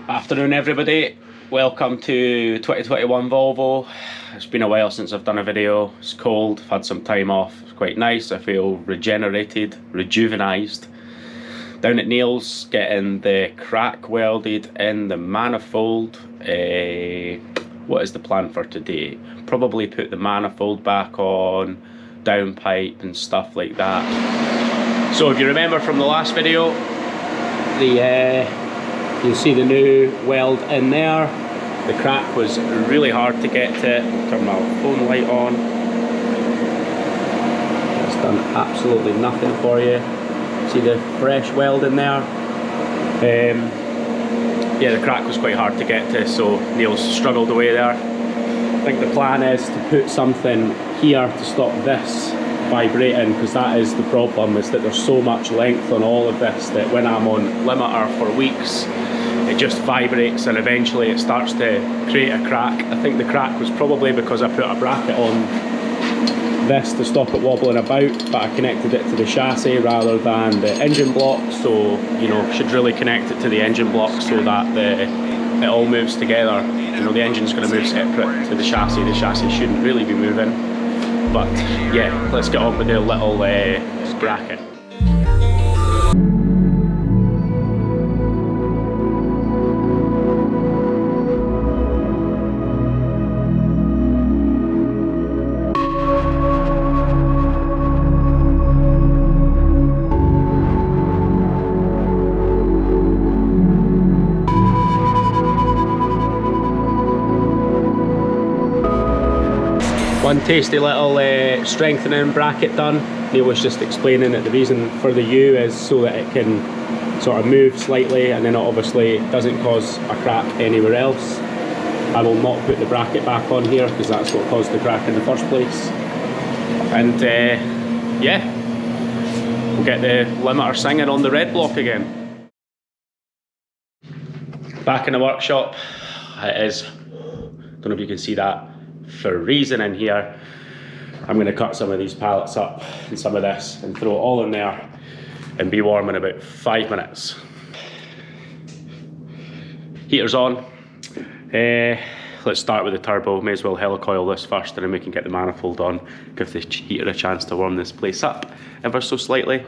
Afternoon everybody, welcome to 2021 Volvo. It's been a while since I've done a video. It's cold, I've had some time off. It's quite nice, I feel regenerated, rejuvenised. Down at Neil's, getting the crack welded in the manifold. What is the plan for today? Probably put the manifold back on, downpipe and stuff like that. So if you remember from the last video, you'll see the new weld in there. The crack was really hard to get to. Turn my phone light on. It's done absolutely nothing for you. See the fresh weld in there? Yeah, the crack was quite hard to get to, so Neil's struggled away there. I think the plan is to put something here to stop this vibrating, because that is the problem, is that there's so much length on all of this that when I'm on limiter for weeks, it just vibrates and eventually it starts to create a crack. I think the crack was probably because I put a bracket on this to stop it wobbling about, but I connected it to the chassis rather than the engine block, so you know, should really connect it to the engine block so that it all moves together. You know, the engine's going to move separate to the chassis shouldn't really be moving. But yeah, let's get on with the little bracket. One tasty little strengthening bracket done. Neil was just explaining that the reason for the U is so that it can sort of move slightly and then it obviously doesn't cause a crack anywhere else. I will not put the bracket back on here because that's what caused the crack in the first place. And yeah, we'll get the limiter singing on the red block again. Back in the workshop, it is, don't know if you can see that, freezing in here. I'm going to cut some of these pallets up and some of this and throw it all in there and be warm in about 5 minutes. Heater's on. Let's start with the turbo. May as well helicoil this first and then we can get the manifold on, give the heater a chance to warm this place up ever so slightly.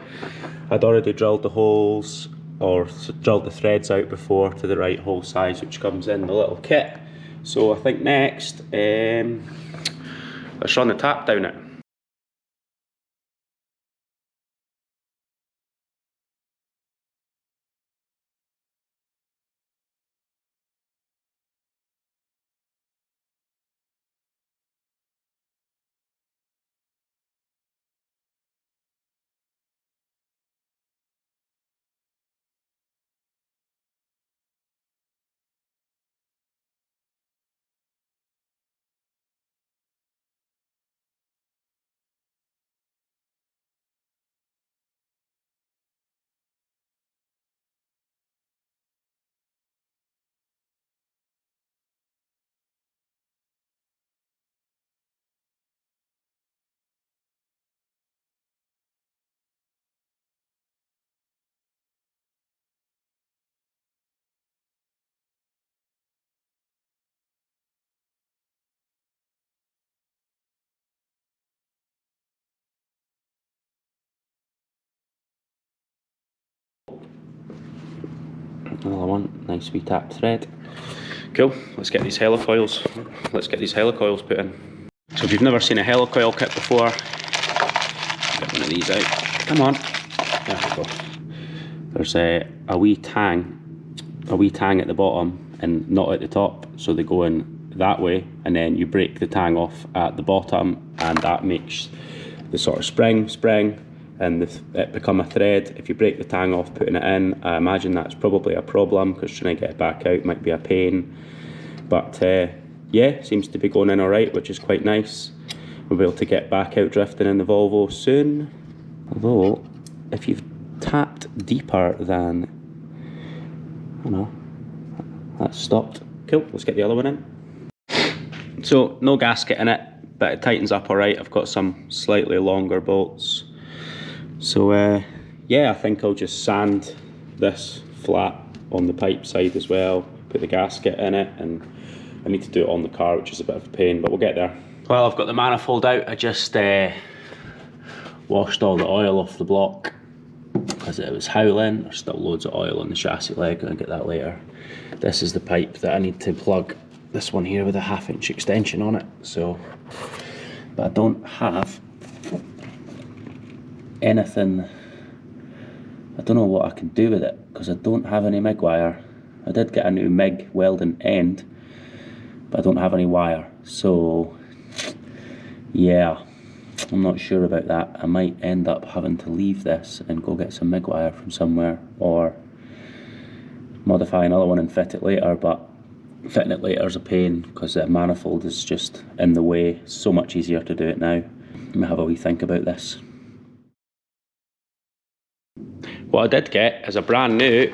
I'd already drilled the holes, or drilled the threads out before to the right hole size, which comes in the little kit. So I think next, let's run the tap down it. Another one, nice wee tap thread. Cool, let's get these helicoils put in. So if you've never seen a helicoil kit before, get one of these out. Come on, there we go. There's a wee tang at the bottom and not at the top, so they go in that way, and then you break the tang off at the bottom and that makes the sort of spring and it become a thread. If you break the tang off putting it in, I imagine that's probably a problem because trying to get it back out might be a pain. But yeah, seems to be going in alright, which is quite nice. We'll be able to get back out drifting in the Volvo soon. Although, if you've tapped deeper than, I don't know, that's stopped. Cool, let's get the other one in. So, no gasket in it, but it tightens up alright. I've got some slightly longer bolts. So yeah, I think I'll just sand this flat on the pipe side as well, put the gasket in it, and I need to do it on the car, which is a bit of a pain, but we'll get there. Well, I've got the manifold out. I just washed all the oil off the block because it was howling. There's still loads of oil on the chassis leg, I'll get that later. This is the pipe that I need to plug this one here with a 1/2 inch extension on it. So, but I don't have anything. I don't know what I can do with it because I don't have any MIG wire. I did get a new MIG welding end, but I don't have any wire. So yeah, I'm not sure about that. I might end up having to leave this and go get some MIG wire from somewhere, or modify another one and fit it later, but fitting it later is a pain because the manifold is just in the way. It's so much easier to do it now. Let me have a wee think about this. What I did get is a brand new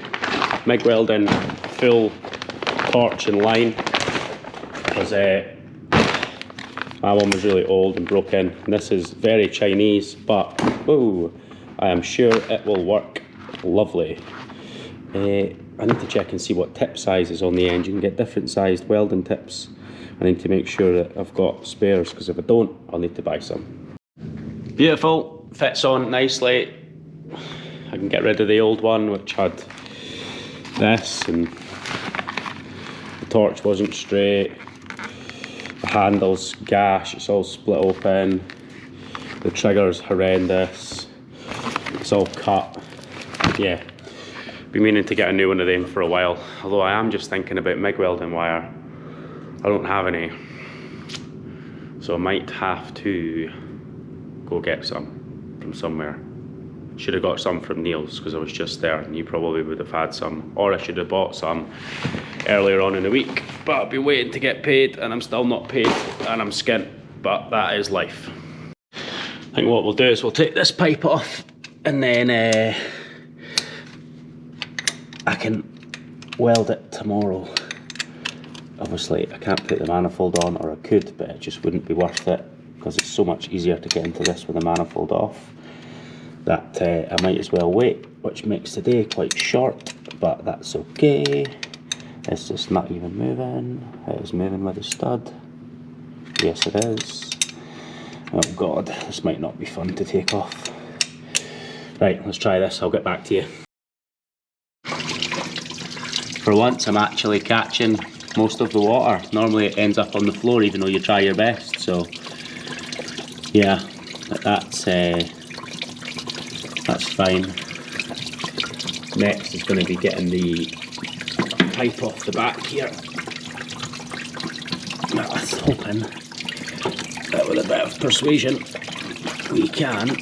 MIG welding full torch and line, because my one was really old and broken, and this is very Chinese, but whoa, I am sure it will work lovely. I need to check and see what tip size is on the end. You can get different sized welding tips. I need to make sure that I've got spares, because if I don't, I'll need to buy some. Beautiful, fits on nicely. I can get rid of the old one, which had this, and the torch wasn't straight. The handle's gash, it's all split open. The trigger's horrendous. It's all cut. Yeah, been meaning to get a new one of them for a while. Although I am just thinking about MIG welding wire. I don't have any, so I might have to go get some from somewhere. Should have got some from Neil's because I was just there, and you probably would have had some, or I should have bought some earlier on in the week, but I've been waiting to get paid and I'm still not paid and I'm skint, but that is life. I think what we'll do is we'll take this pipe off, and then I can weld it tomorrow. Obviously I can't put the manifold on, or I could, but it just wouldn't be worth it because it's so much easier to get into this with the manifold off, that I might as well wait, which makes the day quite short, but that's okay. It's just not even moving. It is moving with a stud. Yes, it is. Oh god, this might not be fun to take off. Right, let's try this, I'll get back to you. For once, I'm actually catching most of the water. Normally it ends up on the floor even though you try your best, so yeah, but that's fine. Next is going to be getting the pipe off the back here. Now, I was hoping that with a bit of persuasion we can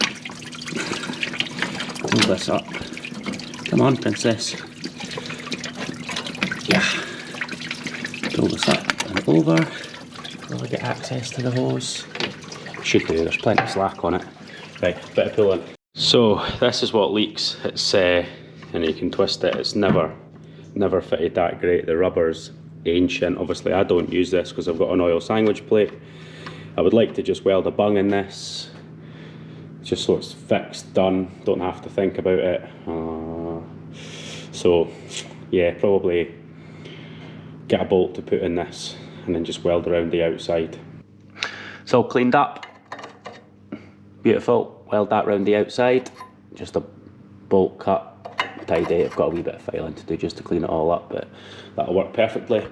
pull this up. Come on, princess. Yeah. Pull this up and over. Will I get access to the hose? Should do, there's plenty of slack on it. Right, bit of pulling. So this is what leaks. It's and you can twist it. It's never fitted that great. The rubber's ancient. Obviously I don't use this because I've got an oil sandwich plate. I would like to just weld a bung in this, just so it's fixed, done, don't have to think about it. So yeah, probably get a bolt to put in this and then just weld around the outside. It's all cleaned up, beautiful. Weld that round the outside, just a bolt cut, tidy. I've got a wee bit of filing to do just to clean it all up, but that'll work perfectly.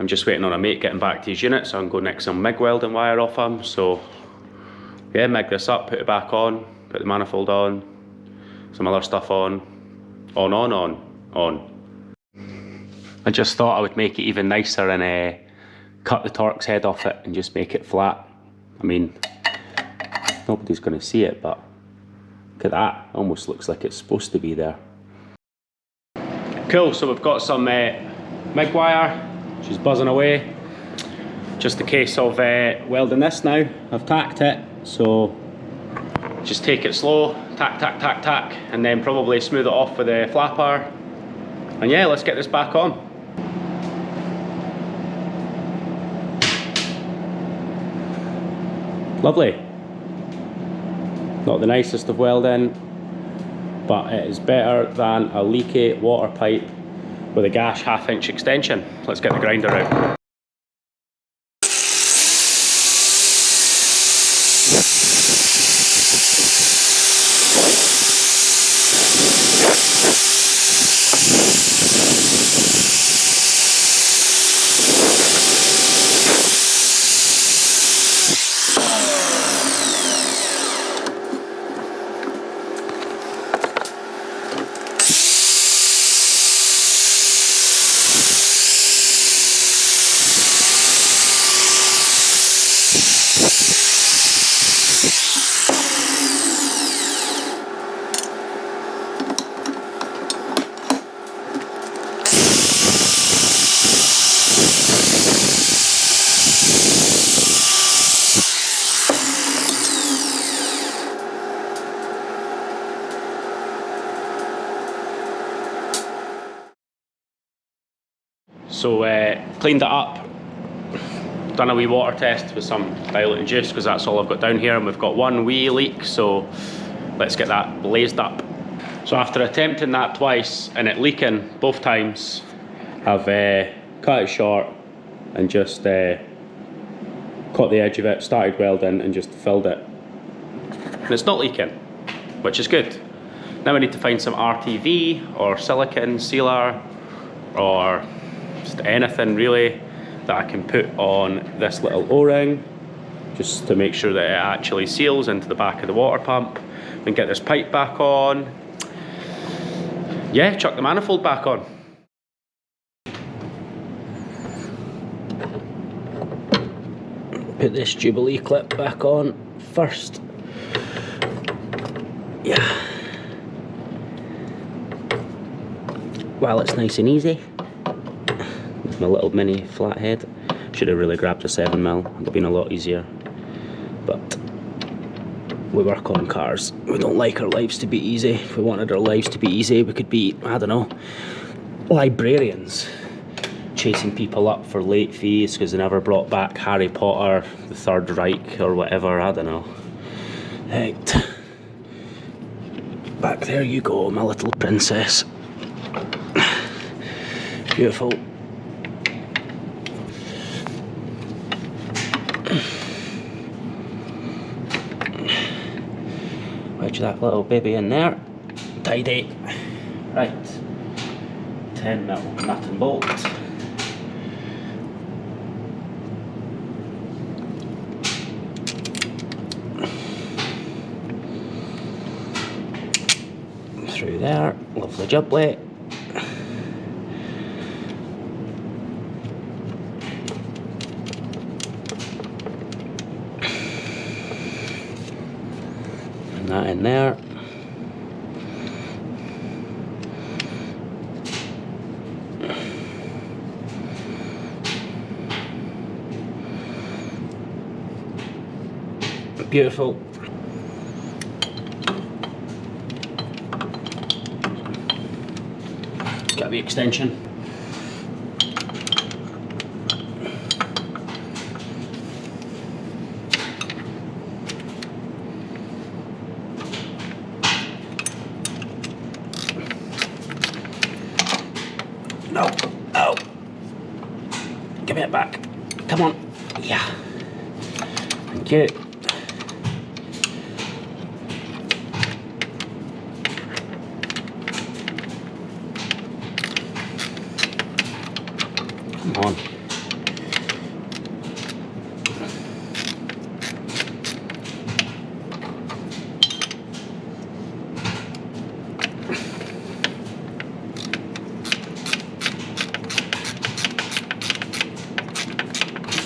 I'm just waiting on a mate getting back to his unit, so I can go nick some MIG welding wire off him. So yeah, MIG this up, put it back on, put the manifold on, some other stuff on. I just thought I would make it even nicer and cut the Torx head off it and just make it flat. I mean, nobody's going to see it, but look at that, almost looks like it's supposed to be there. Cool, so we've got some MIG wire, she's buzzing away. Just a case of welding this now. I've tacked it, so just take it slow, tack, tack, tack, tack, and then probably smooth it off with a flapper. And yeah, let's get this back on. Lovely. Not the nicest of welding, but it is better than a leaky water pipe with a gash 1/2 inch extension. Let's get the grinder out. So cleaned it up, done a wee water test with some diluted juice because that's all I've got down here, and we've got one wee leak, so let's get that blazed up. So after attempting that twice and it leaking both times, I've cut it short and just caught the edge of it, started welding and just filled it. And it's not leaking, which is good. Now we need to find some RTV or silicone sealer or just anything really that I can put on this little O-ring just to make sure that it actually seals into the back of the water pump. Then get this pipe back on. Yeah, chuck the manifold back on. Put this Jubilee clip back on first. Yeah. While it's nice and easy. My little mini flathead. Should have really grabbed a 7mm, it would have been a lot easier. But we work on cars. We don't like our lives to be easy. If we wanted our lives to be easy, we could be, I don't know, librarians. Chasing people up for late fees because they never brought back Harry Potter, the Third Reich or whatever, I don't know. Right. Back there you go, my little princess. Beautiful. Wedge that little baby in there. Tidy. Right. 10mm nut and bolt. Through there. Lovely jubbly. That in there. Beautiful. Got the extension. No, no. Give me it back. Come on. Yeah. Thank you. Come on.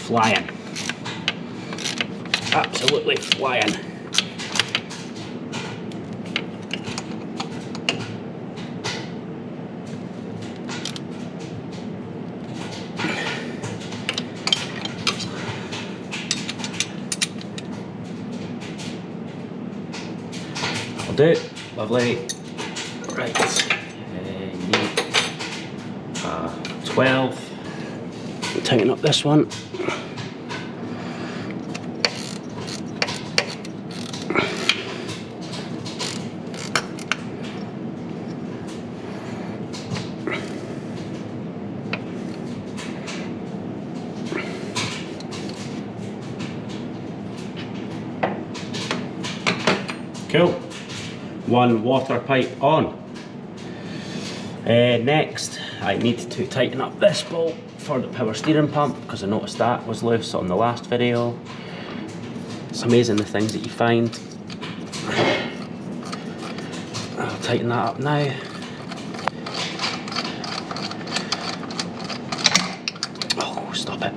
Flying. Absolutely flying. I'll do it. Lovely. Right. Need 12. Tighten up this one. Cool. One water pipe on. Next, I need to tighten up this bolt for the power steering pump because I noticed that was loose on the last video. It's amazing the things that you find. I'll tighten that up now. Oh, stop it.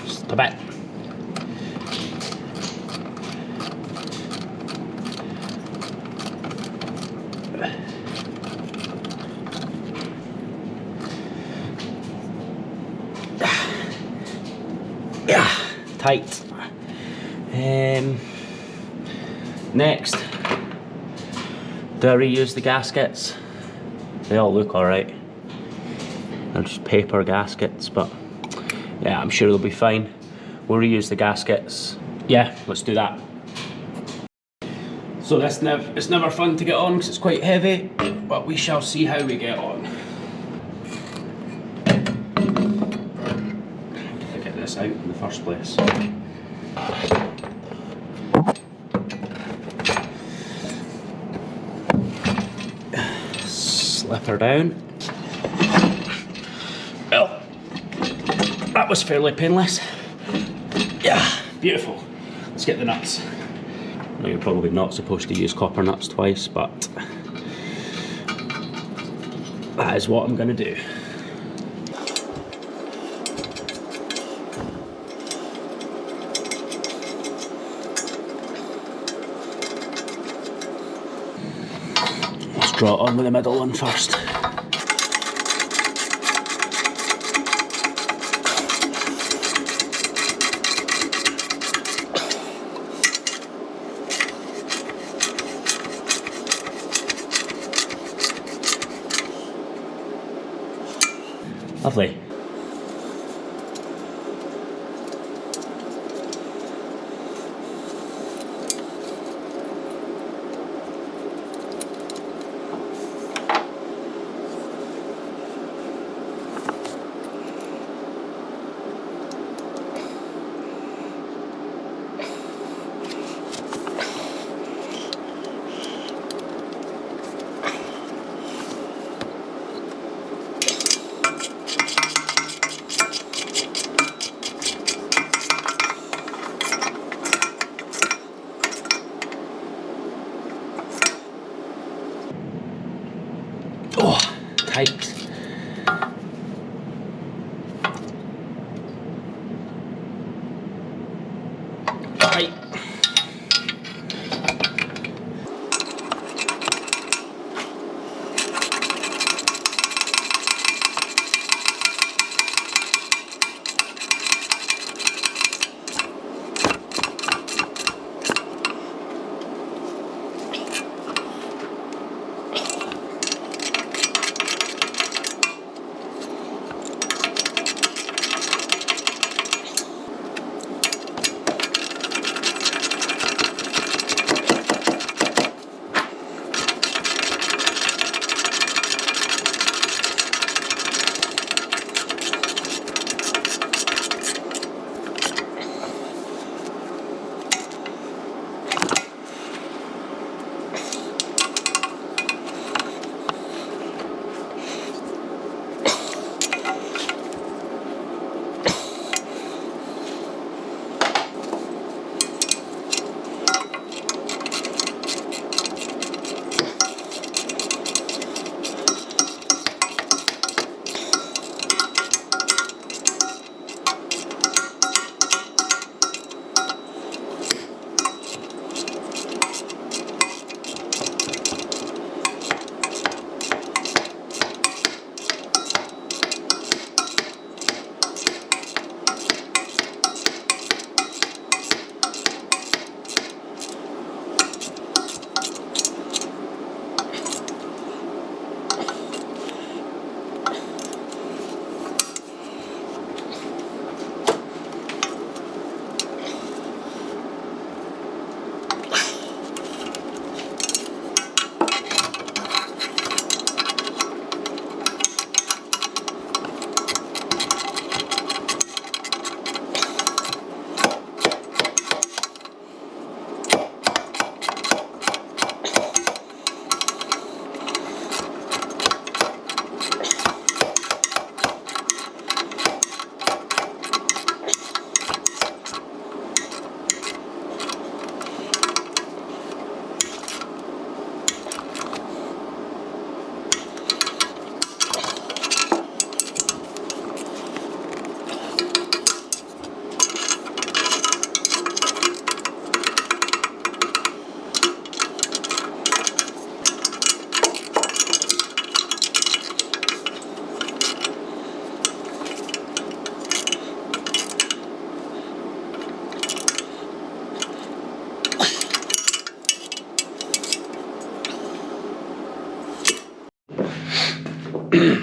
Stop it. Yeah, tight. Next, do I reuse the gaskets? They all look alright. They're just paper gaskets, but yeah, I'm sure they'll be fine. We'll reuse the gaskets. Yeah, let's do that. So this it's never fun to get on because it's quite heavy, but we shall see how we get on. To get this out in the first place. Slip her down. Well, that was fairly painless. Yeah, beautiful. Let's get the nuts. Now, you're probably not supposed to use copper nuts twice, but that is what I'm going to do. Let's draw it on with the middle one first. Lovely. Oh, tight. Tight.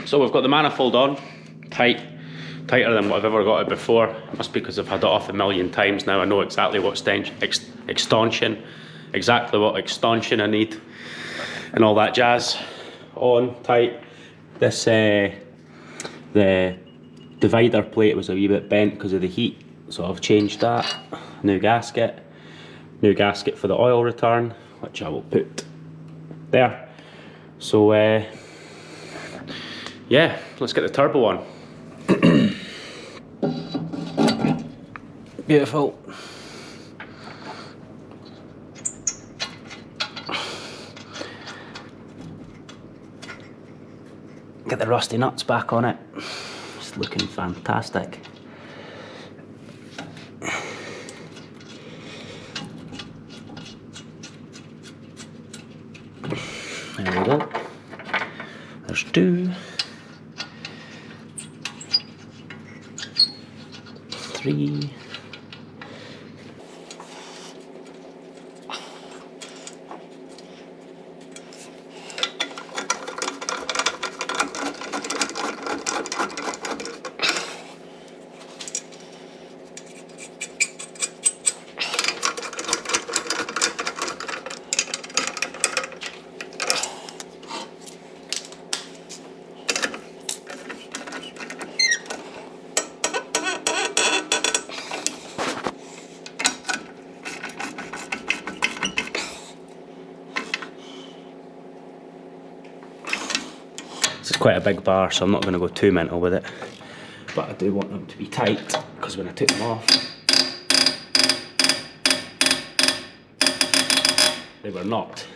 So we've got the manifold on, tighter than what I've ever got it before. It must be because I've had it off a million times now. I know exactly what extension, exactly what extension I need, and all that jazz. On, tight. This, the divider plate was a wee bit bent because of the heat, so I've changed that. New gasket for the oil return, which I will put there. So yeah, let's get the turbo on. Beautiful. Get the rusty nuts back on it. It's looking fantastic. There we go. There's two. 3. This is quite a big bar, so I'm not going to go too mental with it, but I do want them to be tight, because when I took them off, they were not.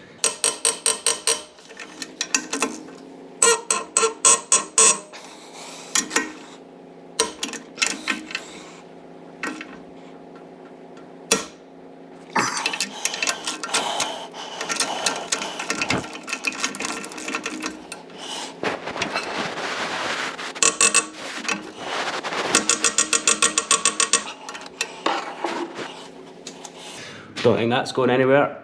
Don't think that's going anywhere.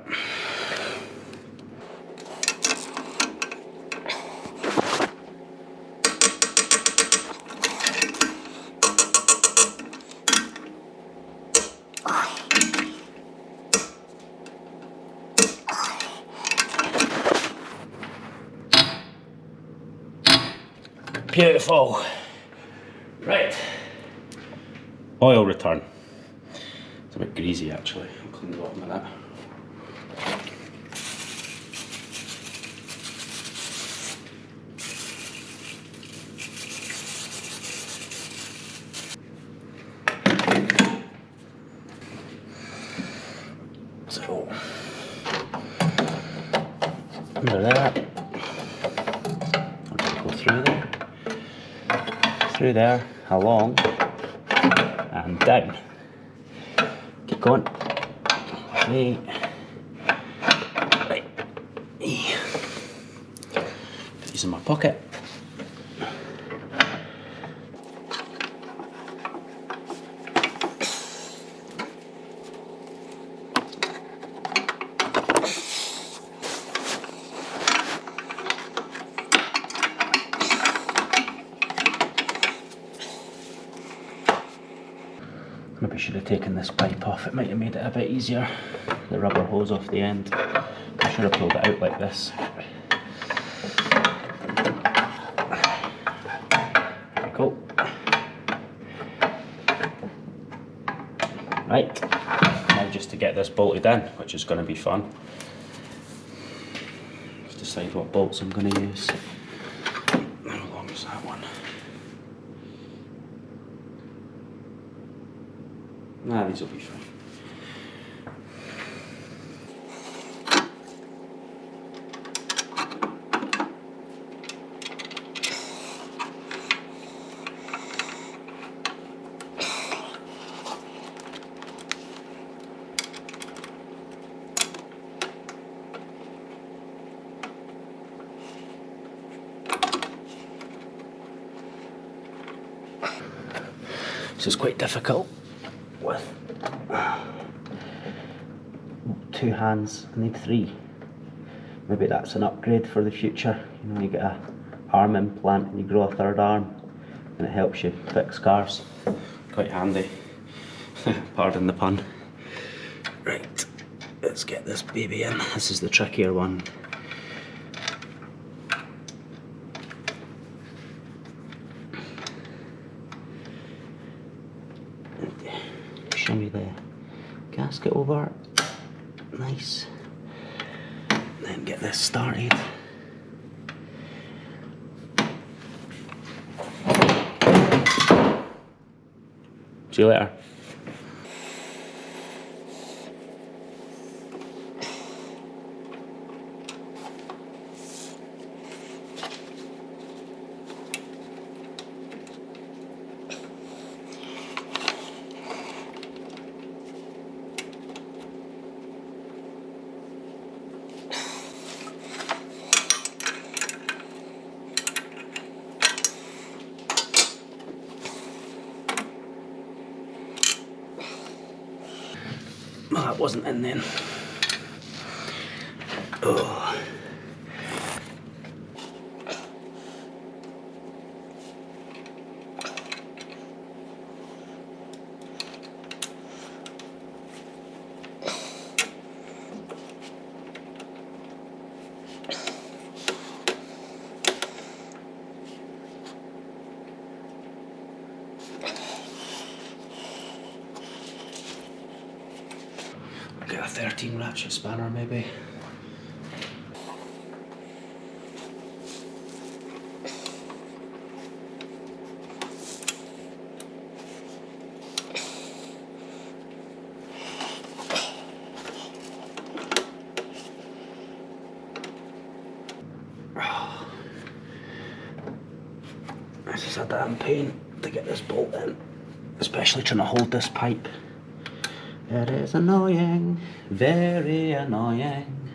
Beautiful. Right. Oil return. It's a bit greasy actually. I'll clean the bottom of that. So, under that. I'll go through there, along, and down. Keep going. Okay. Right. Put these in my pocket. Maybe should have taken this pipe off, it might have made it a bit easier. The rubber hose off the end. I should have pulled it out like this. There we go. Right, now just to get this bolted in, which is going to be fun. Just decide what bolts I'm going to use. How long is that one? Nah, these will be fine. This is quite difficult with 2 hands. I need 3. Maybe that's an upgrade for the future. You know, you get a arm implant and you grow a third arm, and it helps you fix cars. Quite handy. Pardon the pun. Right, let's get this baby in. This is the trickier one. Shimmy the gasket over. Nice. Then get this started. See you later. Well, that wasn't in then. Oh. Get a 13 ratchet spanner maybe. This is a damn pain to get this bolt in, especially trying to hold this pipe. It is annoying, very annoying.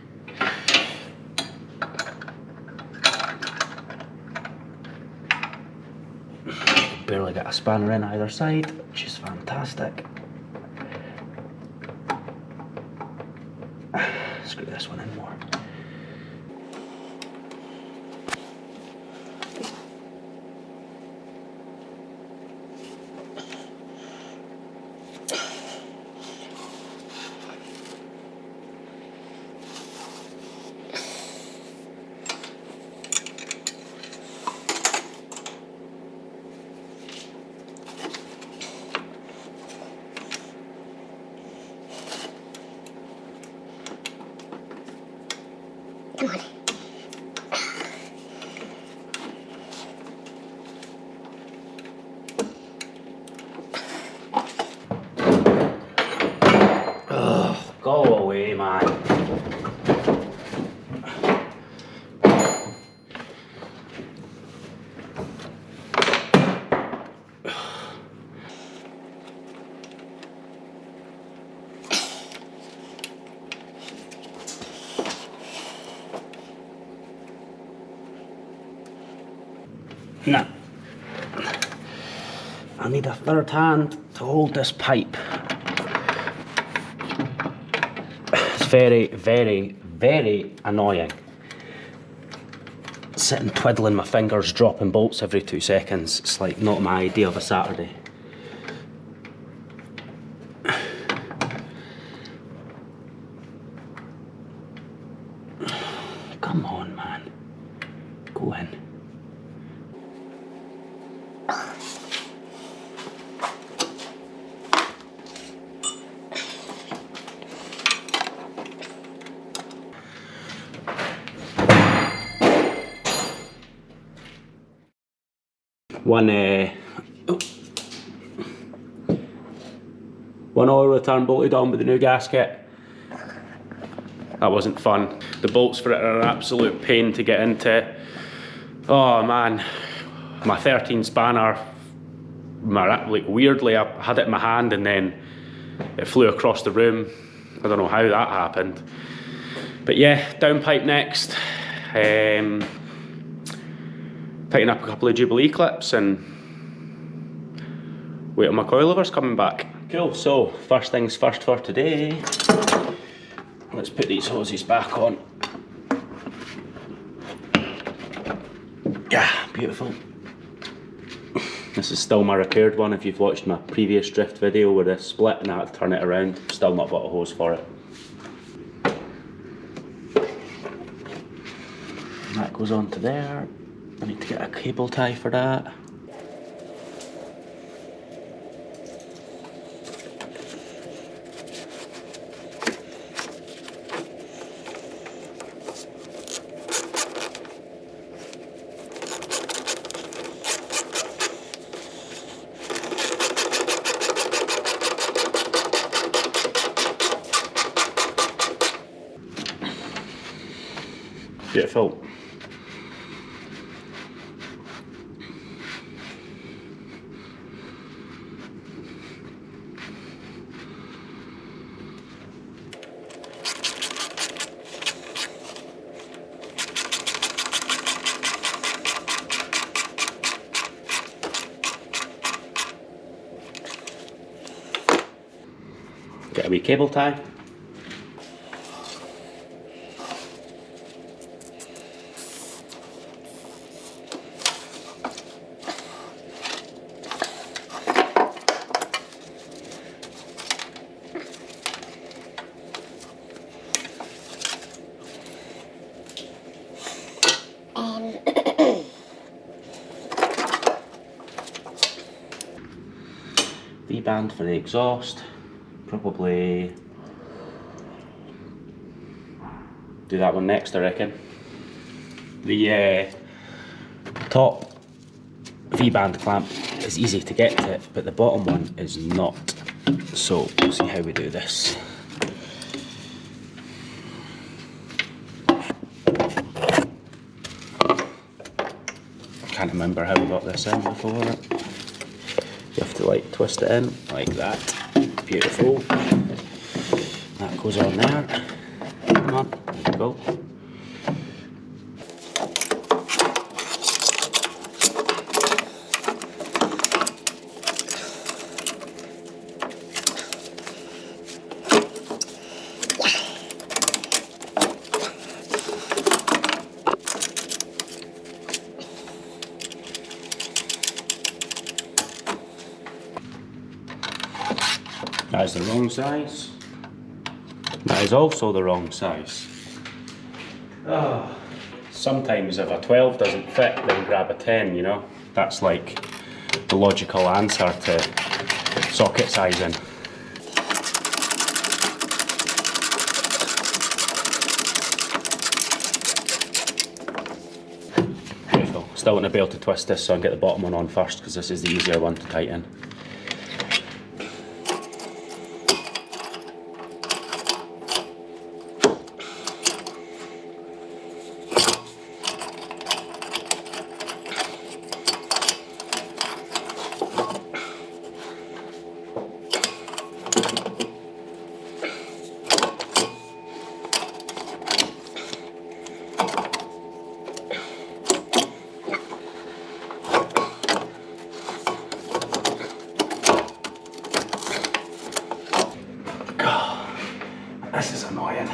Barely get a spanner in either side, which is fantastic. Screw this one in more. Come on. Oh, go away, man. Nah. I need a third hand to hold this pipe. It's very, very, very annoying. Sitting twiddling my fingers, dropping bolts every 2 seconds. It's like not my idea of a Saturday. Come on, man. Go in. One oil return bolted on with the new gasket. That wasn't fun. The bolts for it are an absolute pain to get into. Oh man, my 13 spanner, like weirdly I had it in my hand and then it flew across the room. I don't know how that happened. But yeah, downpipe next. Tighten up a couple of Jubilee clips and wait on my coilovers coming back. Cool, so first things first for today. Let's put these hoses back on. Yeah. Beautiful. This is still my repaired one. If you've watched my previous drift video where this split and I had to turn it around, still not bought a hose for it. And that goes on to there. I need to get a cable tie for that. Beautiful. Get a wee cable tie. V-band for the exhaust. Probably do that one next, I reckon. The top V-band clamp is easy to get to, but the bottom one is not. So we'll see how we do this. I can't remember how we got this in before. You have to like twist it in like that. Beautiful. That goes on there. Come on, there we go. That is the wrong size. That is also the wrong size. Oh. Sometimes if a 12 doesn't fit, then grab a 10, you know? That's like the logical answer to socket sizing. Beautiful. Still want to be able to twist this, so I'll get the bottom one on first because this is the easier one to tighten. This is annoying.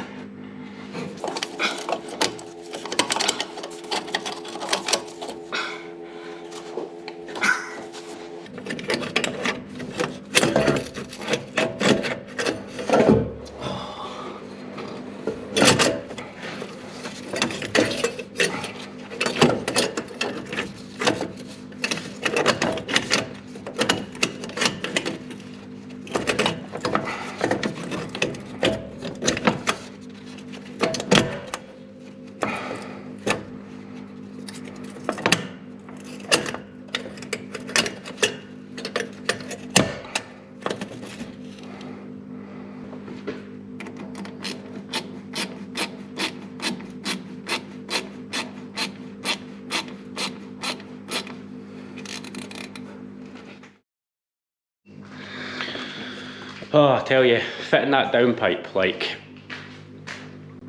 Oh, I tell you, fitting that downpipe like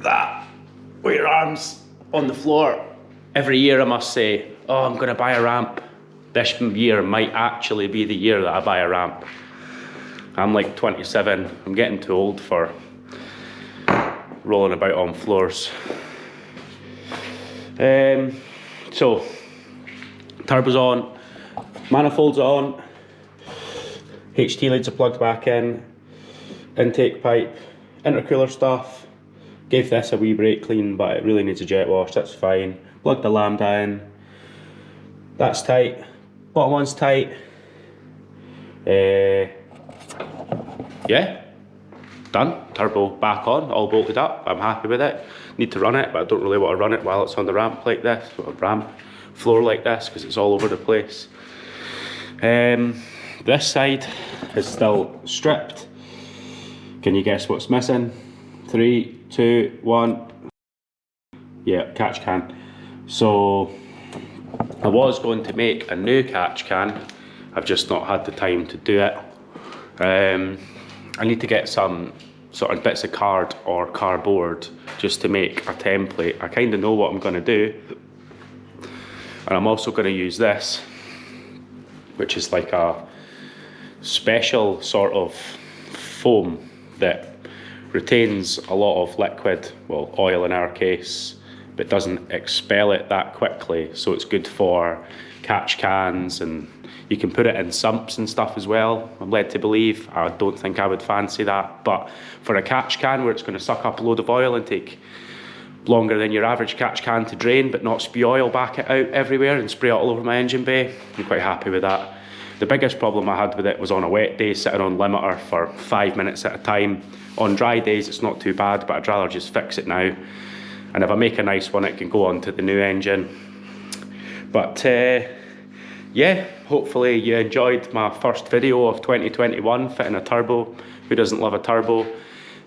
that, with your arms on the floor, every year I must say, oh, I'm going to buy a ramp. This year might actually be the year that I buy a ramp. I'm like 27, I'm getting too old for rolling about on floors. So, Turbo's on, manifold's on, HT leads are plugged back in, intake pipe, intercooler stuff. Gave this a wee brake clean, but it really needs a jet wash, that's fine. Plugged the lambda in, that's tight, bottom one's tight. Yeah, done. Turbo back on, all bolted up. I'm happy with it. Need to run it, but I don't really want to run it while it's on the ramp like this, or ramp floor like this, because it's all over the place. This side is still stripped. Can you guess what's missing? 3, 2, 1. Yeah, catch can. So I was going to make a new catch can. I've just not had the time to do it. I need to get some sort of bits of card or cardboard just to make a template. I kind of know what I'm going to do, and I'm also going to use this, which is like a special sort of foam that retains a lot of liquid, well, oil in our case, but doesn't expel it that quickly, so it's good for catch cans, and you can put it in sumps and stuff as well, I'm led to believe. I don't think I would fancy that, but for a catch can where it's going to suck up a load of oil and take longer than your average catch can to drain, but not spew oil back it out everywhere and spray it all over my engine bay, I'm quite happy with that. The biggest problem I had with it was on a wet day, sitting on limiter for 5 minutes at a time. On dry days it's not too bad, but I'd rather just fix it now. And if I make a nice one, it can go on to the new engine. But yeah, hopefully you enjoyed my first video of 2021, fitting a turbo. Who doesn't love a turbo?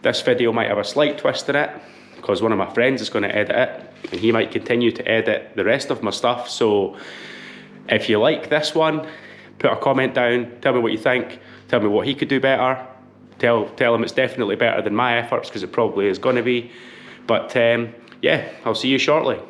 This video might have a slight twist in it, because one of my friends is going to edit it, and he might continue to edit the rest of my stuff. So if you like this one, put a comment down, tell me what you think, tell me what he could do better, tell him it's definitely better than my efforts, because it probably is going to be. But yeah, I'll see you shortly.